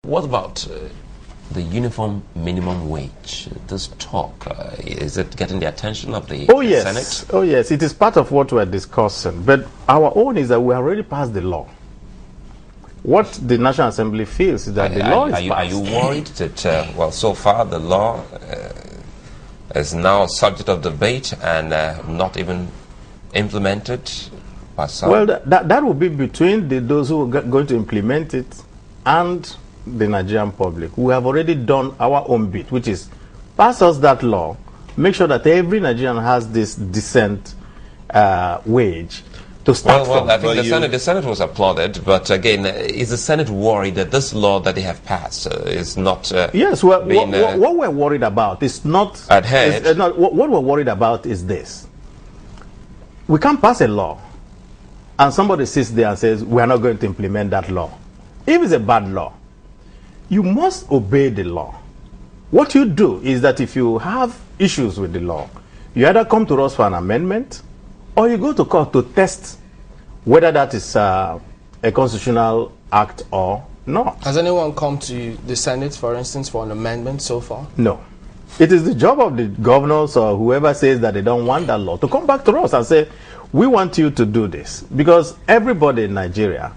What about the uniform minimum wage? This talk, is it getting the attention of the Senate? Oh yes, it is part of what we're discussing. But our own is that we already passed the law. What the National Assembly feels is that the law is passed. Are you worried that, well, so far the law is now subject of debate and not even implemented by some? Well, that will be between those who are going to implement it and the Nigerian public. We have already done our own bit, which is pass us that law, make sure that every Nigerian has this decent wage to start from. Well, I think the Senate was applauded, but again, is the Senate worried that this law that they have passed is not yes, well, what we're worried about is not adhered. What we're worried about is this. We can't pass a law and somebody sits there and says, we are not going to implement that law. If it's a bad law, you must obey the law. What you do is that if you have issues with the law, you either come to us for an amendment or you go to court to test whether that is a constitutional act or not. Has anyone come to the Senate, for instance, for an amendment so far? No. It is the job of the governors or whoever says that they don't want that law to come back to us and say, we want you to do this. Because everybody in Nigeria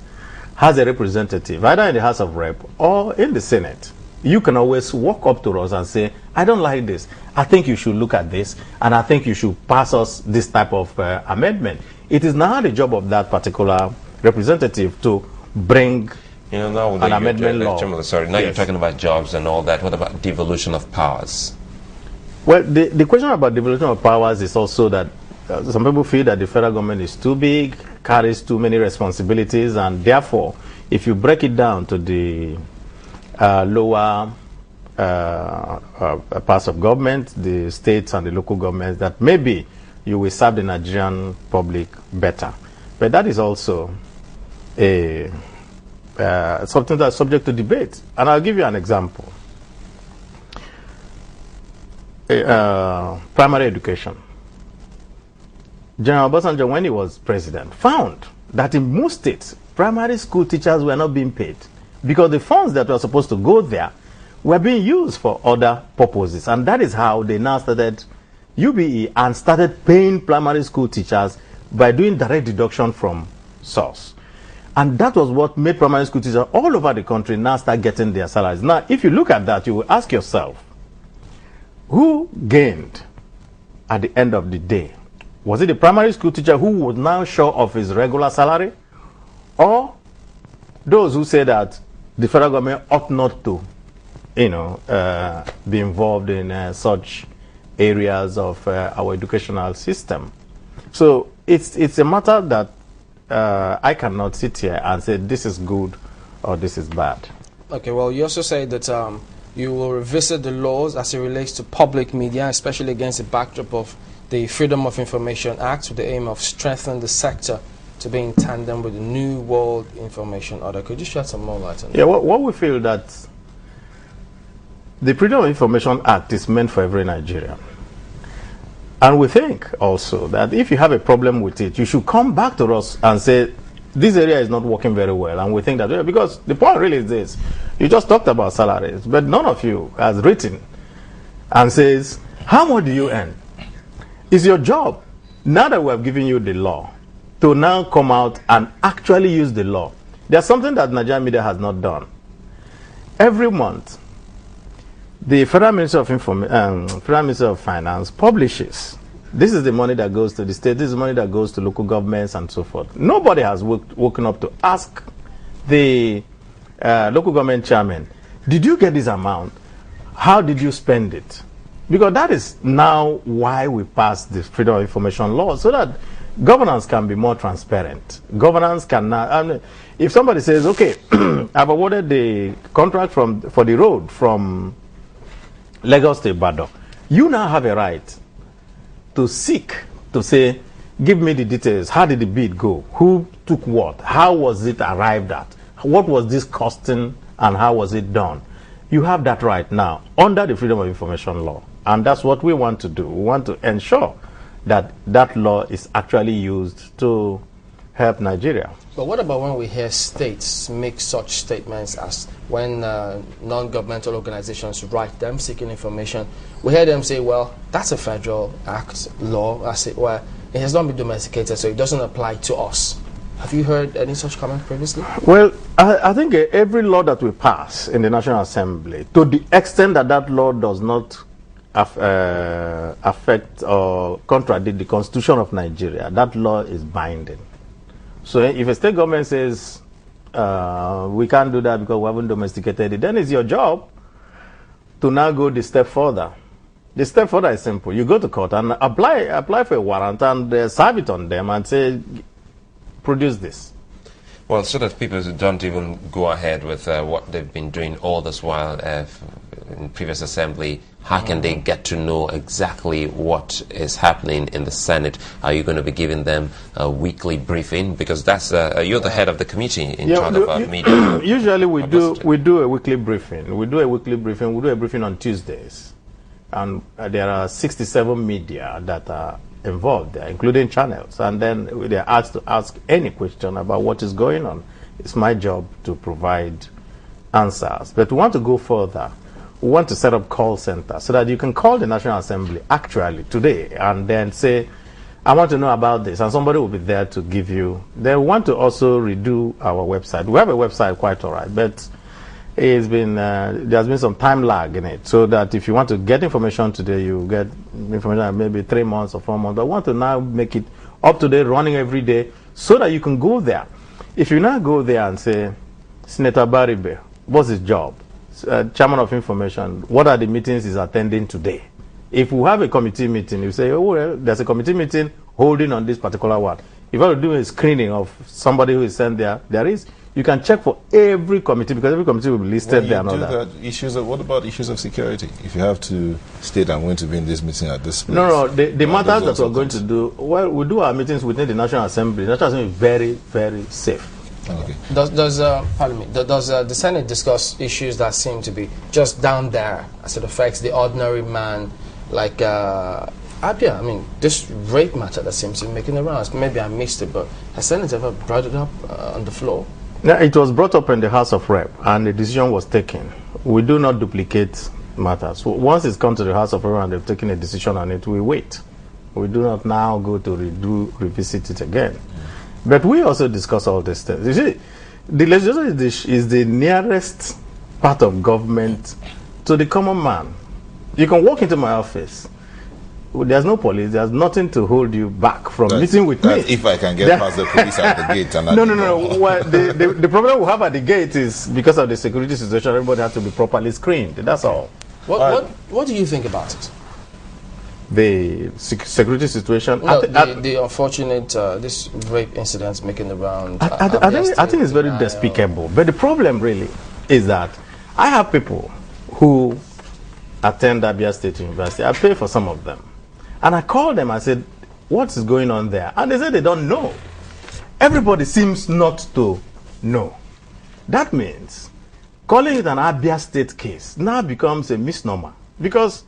has a representative, either in the House of Rep or in the Senate. You can always walk up to us and say, I don't like this. I think you should look at this, and I think you should pass us this type of amendment. It is now the job of that particular representative to bring an amendment law. Sorry, now you're talking about jobs and all that. What about devolution of powers? Well, the question about devolution of powers is also that some people feel that the federal government is too big, carries too many responsibilities, and therefore, if you break it down to the lower parts of government, the states and the local governments, that maybe you will serve the Nigerian public better. But that is also something that's subject to debate. And I'll give you an example. Primary education. General Obasanjo, when he was president, found that in most states, primary school teachers were not being paid because the funds that were supposed to go there were being used for other purposes. And that is how they now started UBE and started paying primary school teachers by doing direct deduction from source. And that was what made primary school teachers all over the country now start getting their salaries. Now, if you look at that, you will ask yourself, who gained at the end of the day? Was it the primary school teacher who would now show off his regular salary? Or those who say that the federal government ought not to, be involved in such areas of our educational system? So it's a matter that I cannot sit here and say this is good or this is bad. Okay, well, you also say that you will revisit the laws as it relates to public media, especially against the backdrop of the Freedom of Information Act, with the aim of strengthening the sector to be in tandem with the New World Information Order. Could you shed some more light on that? Yeah, what we feel that the Freedom of Information Act is meant for every Nigerian. And we think also that if you have a problem with it, you should come back to us and say, this area is not working very well. And we think that, because the point really is this, you just talked about salaries, but none of you has written and says, how much do you earn? It's your job, now that we have given you the law, to now come out and actually use the law. There's something that Nigerian media has not done. Every month, the Federal Ministry of Finance publishes, this is the money that goes to the state, this is the money that goes to local governments and so forth. Nobody has woken up to ask the local government chairman, did you get this amount? How did you spend it? Because that is now why we passed the Freedom of Information law, so that governance can be more transparent. Governance can now, if somebody says, okay, I've awarded the contract for the road from Lagos to Ibadan, you now have a right to seek, to say, give me the details. How did the bid go? Who took what? How was it arrived at? What was this costing and how was it done? You have that right now under the Freedom of Information law. And that's what we want to do. We want to ensure that that law is actually used to help Nigeria. But what about when we hear states make such statements as when non-governmental organizations write them seeking information? We hear them say, well, that's a federal act, law, as it were. It has not been domesticated, so it doesn't apply to us. Have you heard any such comment previously? Well, I think every law that we pass in the National Assembly, to the extent that that law does not affect or contradict the Constitution of Nigeria, that law is binding. So if a state government says we can't do that because we haven't domesticated it, then it's your job to now go the step further. The step further is simple. You go to court and apply for a warrant and serve it on them and say, produce this. Well, so that people don't even go ahead with what they've been doing all this while in previous assembly, how can they get to know exactly what is happening in the Senate? Are you going to be giving them a weekly briefing? Because that's you're the head of the committee in charge of media. Usually we do a weekly briefing. We do a briefing on Tuesdays. And there are 67 media that are involved there, including channels. And then they are asked to ask any question about what is going on. It's my job to provide answers. But we want to go further. We want to set up call centers so that you can call the National Assembly actually today and then say, I want to know about this, and somebody will be there to give you. They want to also redo our website. We have a website quite all right, but it's been there's been some time lag in it, so that if you want to get information today, you get information maybe 3 months or 4 months. I want to now make it up to date, running every day, so that you can go there. If you now go there and say, Senator Abaribe, what's his job? Chairman of Information, what are the meetings he's attending today? If we have a committee meeting, you say, oh, well, there's a committee meeting holding on this particular one. If you want to do a screening of somebody who is sent there, you can check for every committee, because every committee will be listed there and all that. What about issues of security? If you have to state, I'm going to be in this meeting at this place. No, the matters that we're going to do, well, we do our meetings within the National Assembly. The National Assembly is very, very safe. Okay. Does the Senate discuss issues that seem to be just down there as it affects the ordinary man, like Abia? I mean, this rape matter that seems to be making the rounds. Maybe I missed it, but has Senate ever brought it up on the floor? Yeah, it was brought up in the House of Rep, and the decision was taken. We do not duplicate matters. Once it's come to the House of Rep and they've taken a decision on it, we wait. We do not now go to revisit it again. But we also discuss all these things. You see, the legislature is the nearest part of government to the common man. You can walk into my office. There's no police. There's nothing to hold you back from meeting with me. If I can get past the police at the gate. And no. Well, the problem we have at the gate is because of the security situation, everybody has to be properly screened. That's all. What do you think about it? The security situation. No, the unfortunate this rape incidents making the round. I think it's very despicable. But the problem really is that I have people who attend Abia State University. I pay for some of them, and I called them. I said, "What is going on there?" And they said they don't know. Everybody seems not to know. That means calling it an Abia State case now becomes a misnomer, because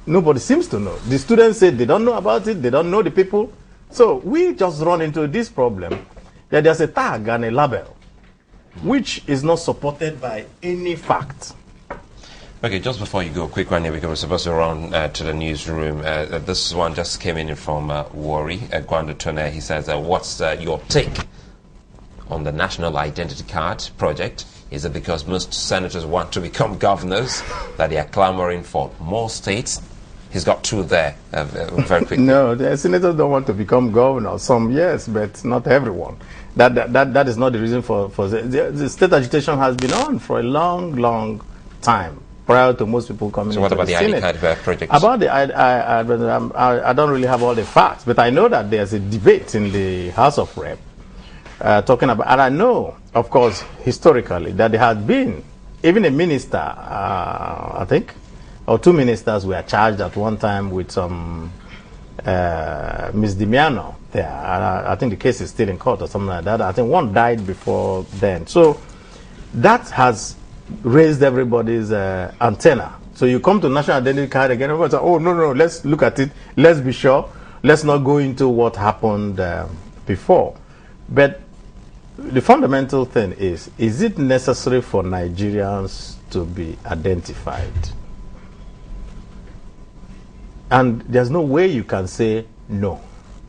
nobody seems to know. The students say they don't know about it, they don't know the people. So we just run into this problem that there's a tag and a label which is not supported by any fact. Okay, just before you go, quick one here, because we're supposed to run to the newsroom. This one just came in from Wari, Gwando Tone. He says, what's your take on the National Identity Card project? Is it because most senators want to become governors that they are clamoring for more states? He's got two there, very quickly. No, the senators don't want to become governors. Some, yes, but not everyone. That is not the reason for the state agitation has been on for a long time, prior to most people coming. So what about the ID Senate. card project? About the I don't really have all the facts, but I know that there's a debate in the House of Rep talking about, and I know, of course, historically, that there has been even a minister, I think, or two ministers were charged at one time with some misdemeanor there. I think the case is still in court or something like that. I think one died before then. So that has raised everybody's antenna. So you come to national identity card again, everybody say, oh, no, let's look at it. Let's be sure. Let's not go into what happened before. But the fundamental thing is it necessary for Nigerians to be identified? And there's no way you can say no.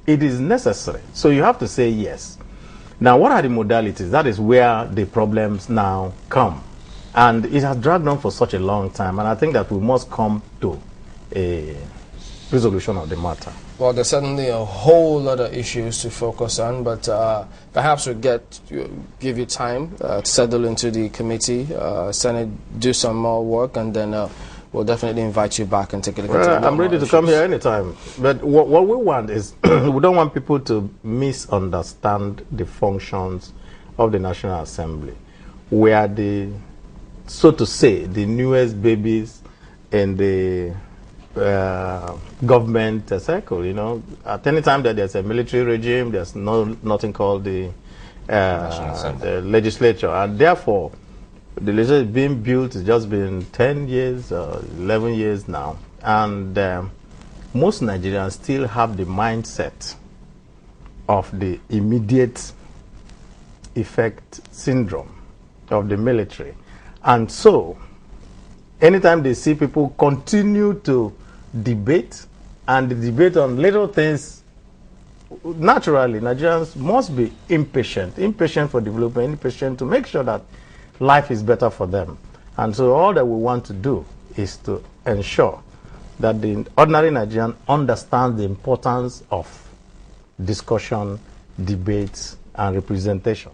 It is necessary. So you have to say yes. Now, what are the modalities? That is where the problems now come. And it has dragged on for such a long time. And I think that we must come to a resolution of the matter. Well, there's certainly a whole lot of issues to focus on, but perhaps we'll give you time to settle into the committee, Senate, do some more work, and then we'll definitely invite you back and take a look at it. I'm ready to come here anytime. But what we want is, we don't want people to misunderstand the functions of the National Assembly. We are the, so to say, the newest babies in the government circle. You know, at any time that there's a military regime, there's nothing called the legislature, and therefore the legislature being built has just been 10 years, 11 years now, and most Nigerians still have the mindset of the immediate effect syndrome of the military, and so anytime they see people continue to debate and debate on little things, naturally Nigerians must be impatient for development, impatient to make sure that life is better for them. And so all that we want to do is to ensure that the ordinary Nigerian understands the importance of discussion, debates, and representation.